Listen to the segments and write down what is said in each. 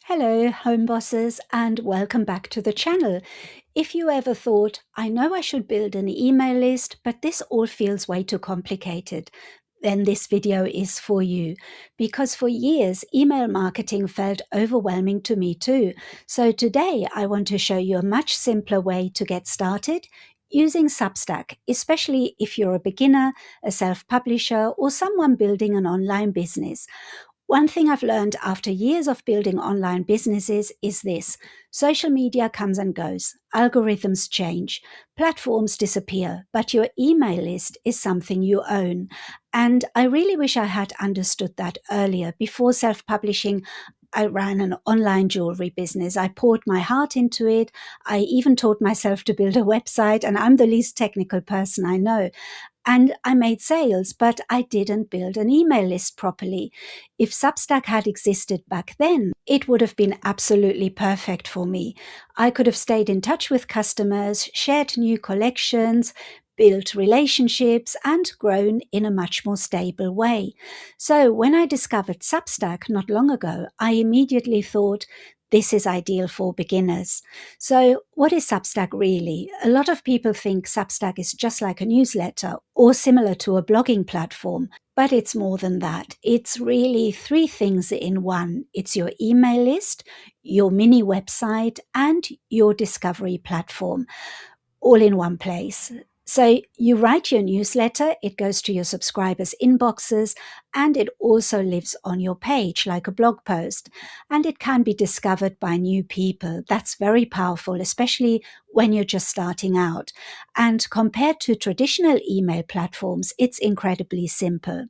Hello, home bosses, and welcome back to the channel. If you ever thought, I know I should build an email list, but this all feels way too complicated, then this video is for you. Because for years, email marketing felt overwhelming to me too. So today, I want to show you a much simpler way to get started using Substack, especially if you're a beginner, a self-publisher, or someone building an online business. One thing I've learned after years of building online businesses is this: social media comes and goes, algorithms change, platforms disappear, but your email list is something you own. And I really wish I had understood that earlier. Before self-publishing, I ran an online jewelry business. I poured my heart into it. I even taught myself to build a website, and I'm the least technical person I know. And I made sales, but I didn't build an email list properly. If Substack had existed back then, it would have been absolutely perfect for me. I could have stayed in touch with customers, shared new collections, built relationships, and grown in a much more stable way. So when I discovered Substack not long ago, I immediately thought, this is ideal for beginners. So what is Substack really? A lot of people think Substack is just like a newsletter or similar to a blogging platform, but it's more than that. It's really three things in one. It's your email list, your mini website, and your discovery platform, all in one place. So you write your newsletter, it goes to your subscribers' inboxes, and it also lives on your page like a blog post. And it can be discovered by new people. That's very powerful, especially when you're just starting out. And compared to traditional email platforms, it's incredibly simple.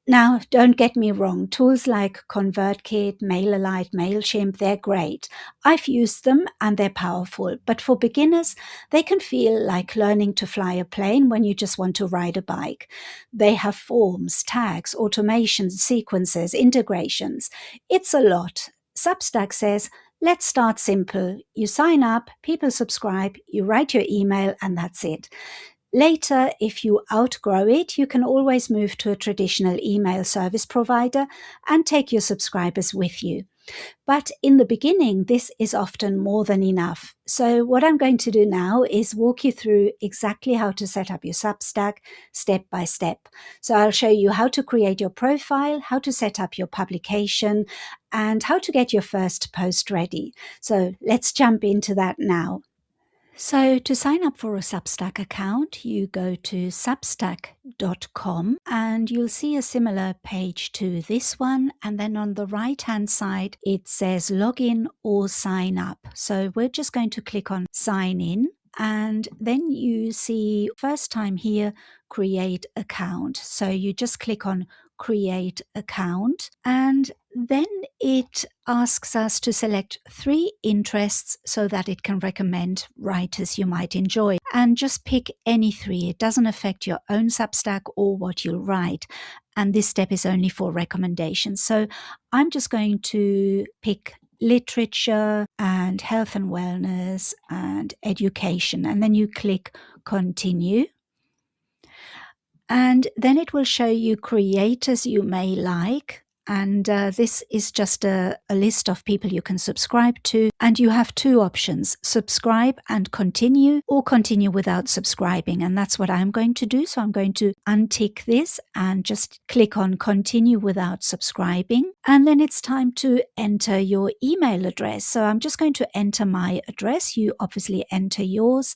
Now, don't get me wrong, tools like ConvertKit, MailerLite, MailChimp, they're great. I've used them and they're powerful, but for beginners, they can feel like learning to fly a plane when you just want to ride a bike. They have forms, tags, automations, sequences, integrations. It's a lot. Substack says, let's start simple. You sign up, people subscribe, you write your email, and that's it. Later, if you outgrow it, you can always move to a traditional email service provider and take your subscribers with you. But in the beginning, this is often more than enough. So what I'm going to do now is walk you through exactly how to set up your Substack step by step. So I'll show you how to create your profile, how to set up your publication, and how to get your first post ready. So let's jump into that now. So to sign up for a Substack account, you go to substack.com and you'll see a similar page to this one. And then on the right-hand side, it says login or sign up. So we're just going to click on sign in. And then you see first time here, create account. So you just click on create account, and then it asks us to select 3 interests so that it can recommend writers you might enjoy, and just pick any 3. It doesn't affect your own Substack or what you'll write. And this step is only for recommendations. So I'm just going to pick literature and health and wellness and education, and then you click continue. And then it will show you creators you may like. And this is just a list of people you can subscribe to. And you have 2 options, subscribe and continue, or continue without subscribing. And that's what I'm going to do. So I'm going to untick this and just click on continue without subscribing. And then it's time to enter your email address. So I'm just going to enter my address. You obviously enter yours.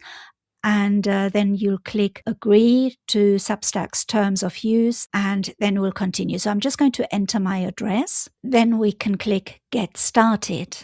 And then you'll click agree to Substack's terms of use, and then we'll continue. So I'm just going to enter my address. Then we can click get started.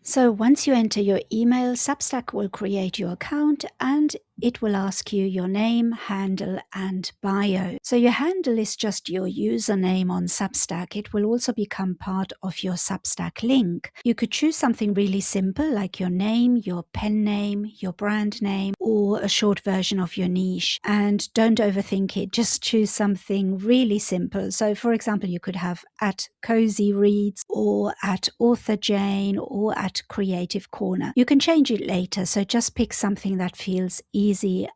So once you enter your email, Substack will create your account and it will ask you your name, handle, and bio. So your handle is just your username on Substack. It will also become part of your Substack link. You could choose something really simple like your name, your pen name, your brand name, or a short version of your niche. And don't overthink it. Just choose something really simple. So for example, you could have at Cozy Reads or at Author Jane or at Creative Corner. You can change it later. So just pick something that feels easy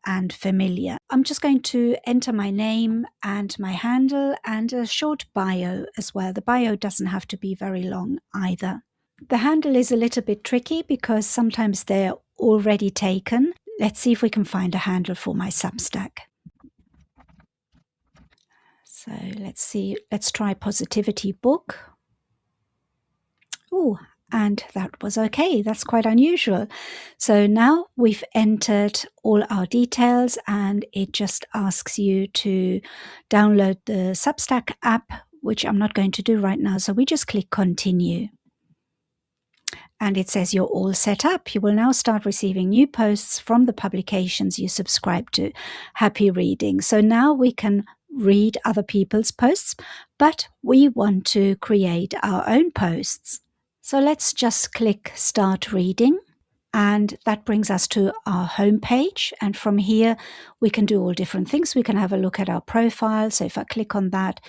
and familiar. I'm just going to enter my name and my handle and a short bio as well. The bio doesn't have to be very long either. The handle is a little bit tricky because sometimes they're already taken. Let's see if we can find a handle for my Substack. So let's see, let's try Positivity Book. Oh, and that was okay. That's quite unusual. So now we've entered all our details and it just asks you to download the Substack app, which I'm not going to do right now. So we just click continue. And it says you're all set up. You will now start receiving new posts from the publications you subscribe to. Happy reading. So now we can read other people's posts, but we want to create our own posts. So let's just click Start Reading. And that brings us to our homepage. And from here, we can do all different things. We can have a look at our profile. So if I click on that,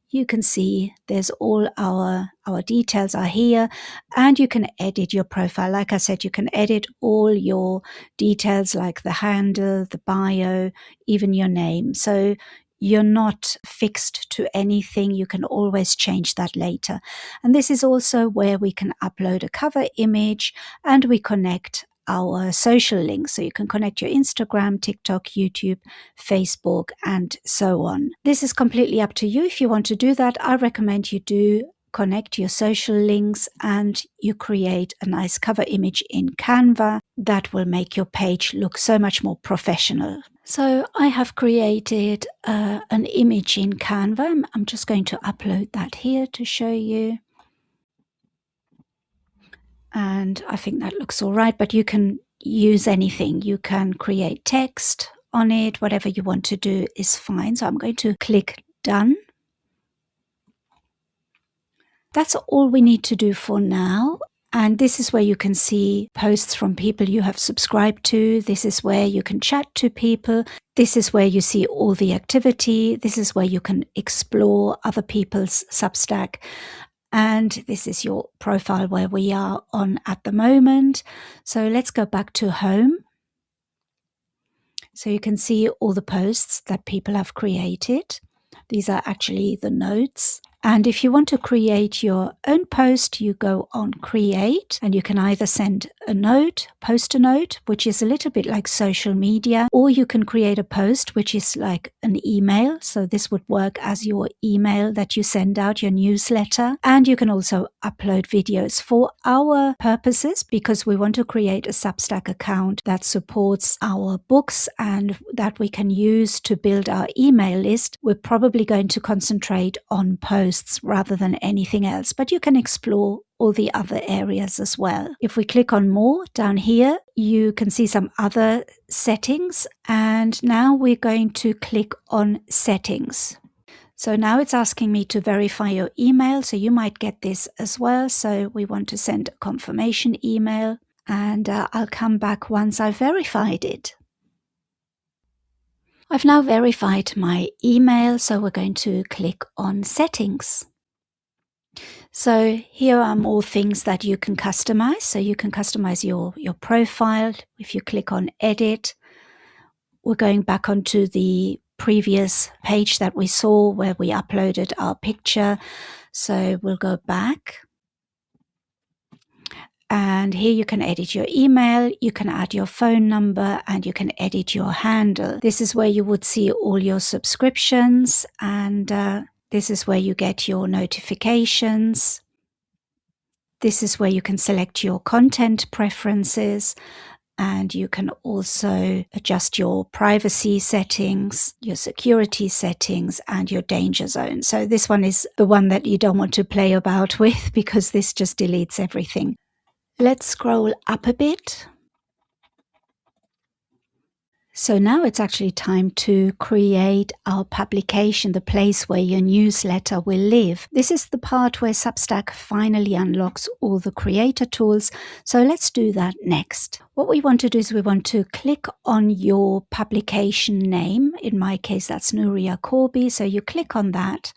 you can see there's all our details are here, and you can edit your profile. Like I said, you can edit all your details like the handle, the bio, even your name. So you're not fixed to anything. You can always change that later. And this is also where we can upload a cover image and we connect our social links. So you can connect your Instagram, TikTok, YouTube, Facebook, and so on. This is completely up to you. If you want to do that, I recommend you do connect your social links and you create a nice cover image in Canva. That will make your page look so much more professional. So I have created an image in Canva. I'm just going to upload that here to show you. And I think that looks all right, but you can use anything. You can create text on it. Whatever you want to do is fine. So I'm going to click Done. That's all we need to do for now. And this is where you can see posts from people you have subscribed to. This is where you can chat to people. This is where you see all the activity. This is where you can explore other people's Substack. And this is your profile where we are on at the moment. So let's go back to home. So you can see all the posts that people have created. These are actually the notes. And if you want to create your own post, you go on create and you can either send a note, post a note, which is a little bit like social media, or you can create a post, which is like an email. So this would work as your email that you send out, your newsletter. And you can also upload videos for our purposes because we want to create a Substack account that supports our books and that we can use to build our email list. We're probably going to concentrate on posts rather than anything else, but you can explore all the other areas as well. If we click on more down here, you can see some other settings, and now we're going to click on settings. So now it's asking me to verify your email, so you might get this as well. So we want to send a confirmation email, and I'll come back once I've verified it. I've now verified my email, so we're going to click on settings. So here are more things that you can customize. So you can customize your profile. If you click on edit, we're going back onto the previous page that we saw where we uploaded our picture. So we'll go back. And here you can edit your email, you can add your phone number, and you can edit your handle. This is where you would see all your subscriptions, and this is where you get your notifications. This is where you can select your content preferences, and you can also adjust your privacy settings, your security settings, and your danger zone. So this one is the one that you don't want to play about with because this just deletes everything. Let's scroll up a bit. So now it's actually time to create our publication, the place where your newsletter will live. This is the part where Substack finally unlocks all the creator tools. So let's do that next. What we want to do is we want to click on your publication name. In my case, that's Nuria Corby. So you click on that.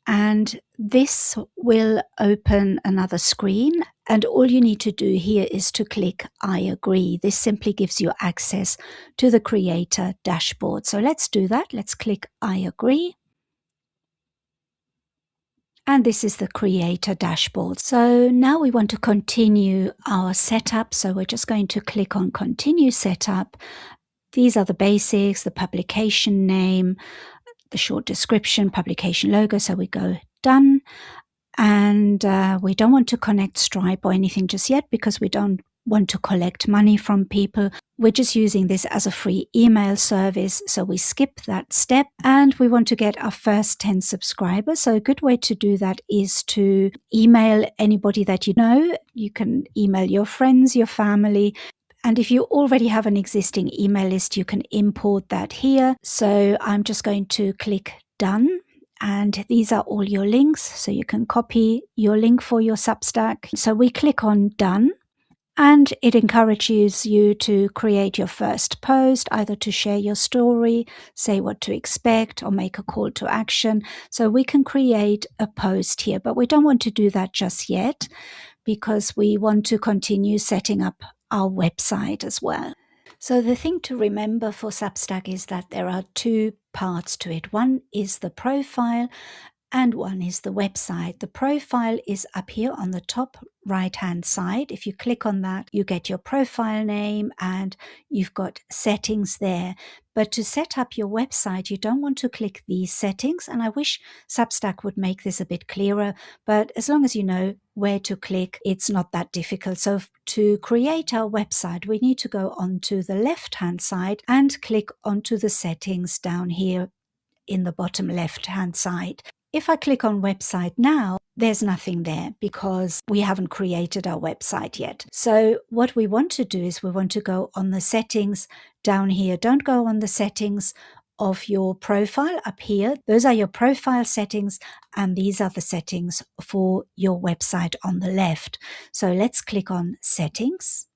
And this will open another screen, and all you need to do here is to click I agree. This simply gives you access to the creator dashboard. So let's do that. Let's click I agree. And this is the creator dashboard. So now we want to continue our setup. So we're just going to click on continue setup. These are the basics, the publication name, the short description, publication logo. So we go done. And we don't want to connect Stripe or anything just yet because we don't want to collect money from people. We're just using this as a free email service. So we skip that step and we want to get our first 10 subscribers. So a good way to do that is to email anybody that you know. You can email your friends, your family. And if you already have an existing email list, you can import that here. So I'm just going to click done. And these are all your links. So you can copy your link for your Substack. So we click on done. And it encourages you to create your first post, either to share your story, say what to expect, or make a call to action. So we can create a post here, but we don't want to do that just yet because we want to continue setting up our website as well. So the thing to remember for Substack is that there are two parts to it. One is the profile and one is the website. The profile is up here on the top right-hand side. If you click on that, you get your profile name and you've got settings there. But to set up your website, you don't want to click these settings. And I wish Substack would make this a bit clearer. But as long as you know where to click, it's not that difficult. So to create our website, we need to go onto the left-hand side and click onto the settings down here in the bottom left-hand side. If I click on website now, there's nothing there because we haven't created our website yet. So what we want to do is we want to go on the settings down here. Don't go on the settings of your profile up here. Those are your profile settings and these are the settings for your website on the left. So let's click on settings.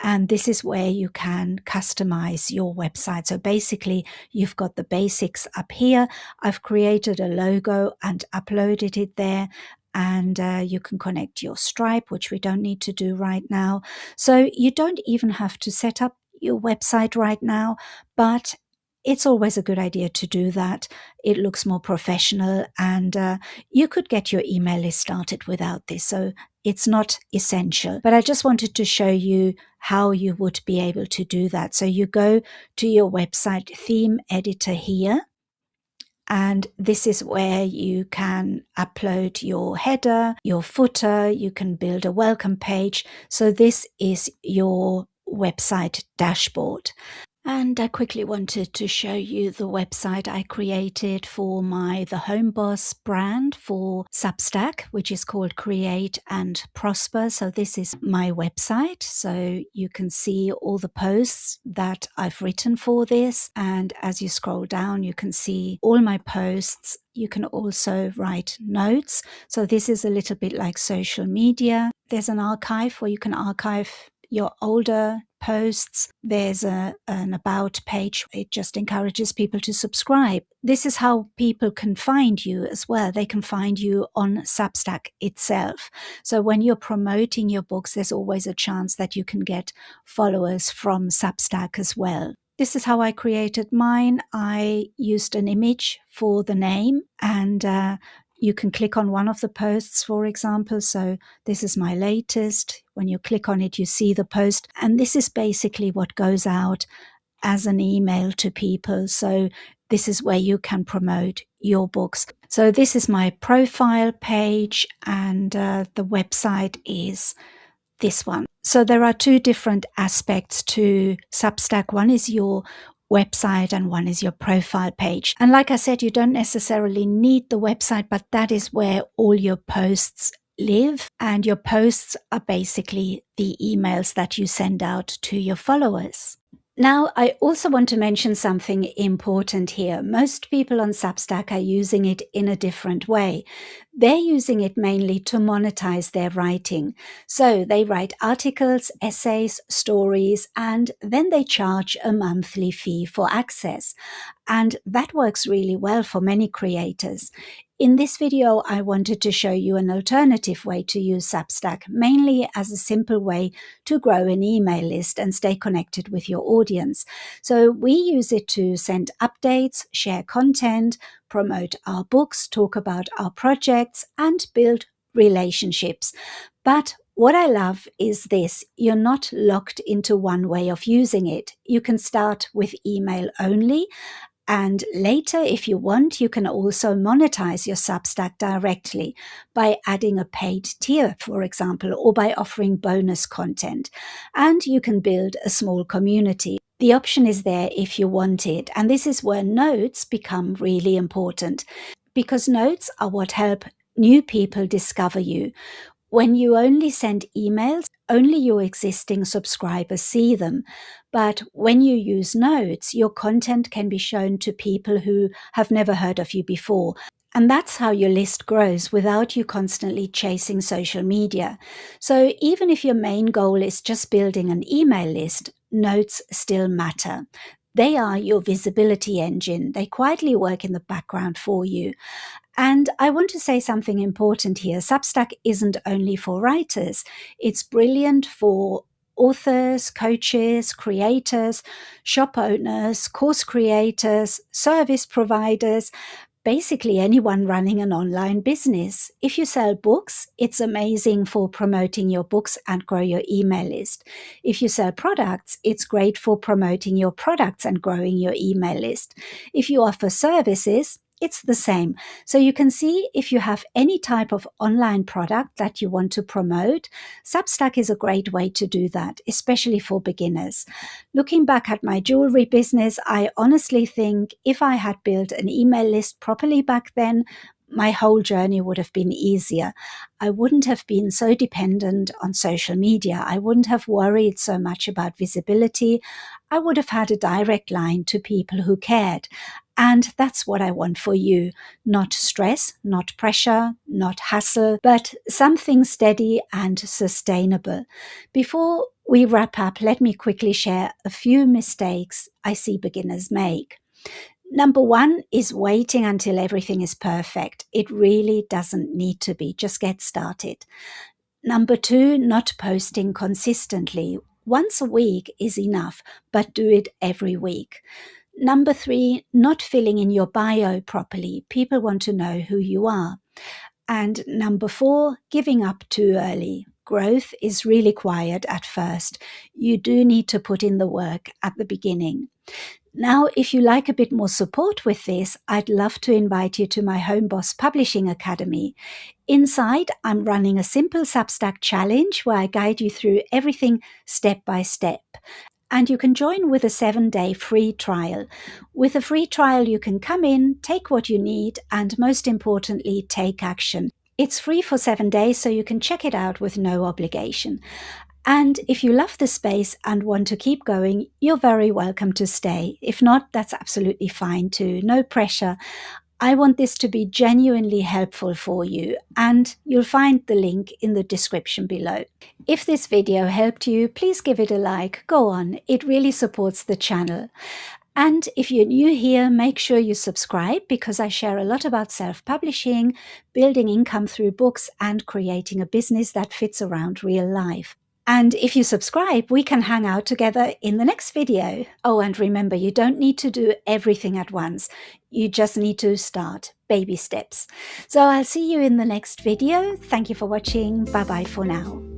And this is where you can customize your website. So basically, you've got the basics up here. I've created a logo and uploaded it there. And you can connect your Stripe, which we don't need to do right now. So you don't even have to set up your website right now, but it's always a good idea to do that. It looks more professional and you could get your email list started without this. So it's not essential, but I just wanted to show you how you would be able to do that. So you go to your website theme editor here, and this is where you can upload your header, your footer, you can build a welcome page. So this is your website dashboard. And I quickly wanted to show you the website I created for The Home Boss brand for Substack, which is called Create and Prosper. So this is my website. So you can see all the posts that I've written for this. And as you scroll down, you can see all my posts. You can also write notes. So this is a little bit like social media. There's an archive where you can archive your older posts. There's an about page. It just encourages people to subscribe. This is how people can find you as well. They can find you on Substack itself. So when you're promoting your books, there's always a chance that you can get followers from Substack as well. This is how I created mine. I used an image for the name and you can click on one of the posts, for example. So this is my latest. When you click on it, you see the post. And this is basically what goes out as an email to people. So this is where you can promote your books. So this is my profile page and the website is this one. So there are two different aspects to Substack. One is your website and one is your profile page. And like I said, you don't necessarily need the website, but that is where all your posts live. And your posts are basically the emails that you send out to your followers. Now, I also want to mention something important here. Most people on Substack are using it in a different way. They're using it mainly to monetize their writing. So they write articles, essays, stories, and then they charge a monthly fee for access. And that works really well for many creators. In this video, I wanted to show you an alternative way to use Substack, mainly as a simple way to grow an email list and stay connected with your audience. So we use it to send updates, share content, promote our books, talk about our projects, and build relationships. But what I love is this: you're not locked into one way of using it. You can start with email only, and later, if you want, you can also monetize your Substack directly by adding a paid tier, for example, or by offering bonus content. And you can build a small community. The option is there if you want it. And this is where notes become really important, because notes are what help new people discover you. When you only send emails, only your existing subscribers see them. But when you use notes, your content can be shown to people who have never heard of you before. And that's how your list grows without you constantly chasing social media. So even if your main goal is just building an email list, notes still matter. They are your visibility engine. They quietly work in the background for you. And I want to say something important here. Substack isn't only for writers. It's brilliant for authors, coaches, creators, shop owners, course creators, service providers, basically anyone running an online business. If you sell books, it's amazing for promoting your books and grow your email list. If you sell products, it's great for promoting your products and growing your email list. If you offer services, it's the same. So you can see, if you have any type of online product that you want to promote, Substack is a great way to do that, especially for beginners. Looking back at my jewelry business, I honestly think if I had built an email list properly back then, my whole journey would have been easier. I wouldn't have been so dependent on social media. I wouldn't have worried so much about visibility. I would have had a direct line to people who cared. And that's what I want for you. Not stress, not pressure, not hassle, but something steady and sustainable. Before we wrap up, let me quickly share a few mistakes I see beginners make. Number one is waiting until everything is perfect. It really doesn't need to be. Just get started. Number two, not posting consistently. Once a week is enough, but do it every week. Number three, not filling in your bio properly. People want to know who you are. And number four, giving up too early. Growth is really quiet at first. You do need to put in the work at the beginning. Now, if you like a bit more support with this, I'd love to invite you to my Home Boss Publishing Academy. Inside, I'm running a simple Substack challenge where I guide you through everything step by step. And you can join with a 7-day free trial. With a free trial, you can come in, take what you need, and most importantly, take action. It's free for 7 days, so you can check it out with no obligation. And if you love the space and want to keep going, you're very welcome to stay. If not, that's absolutely fine too. No pressure. I want this to be genuinely helpful for you, and you'll find the link in the description below. If this video helped you, please give it a like. Go on, it really supports the channel. And if you're new here, make sure you subscribe, because I share a lot about self-publishing, building income through books, and creating a business that fits around real life. And if you subscribe, we can hang out together in the next video. Oh, and remember, you don't need to do everything at once. You just need to start, baby steps. So I'll see you in the next video. Thank you for watching. Bye-bye for now.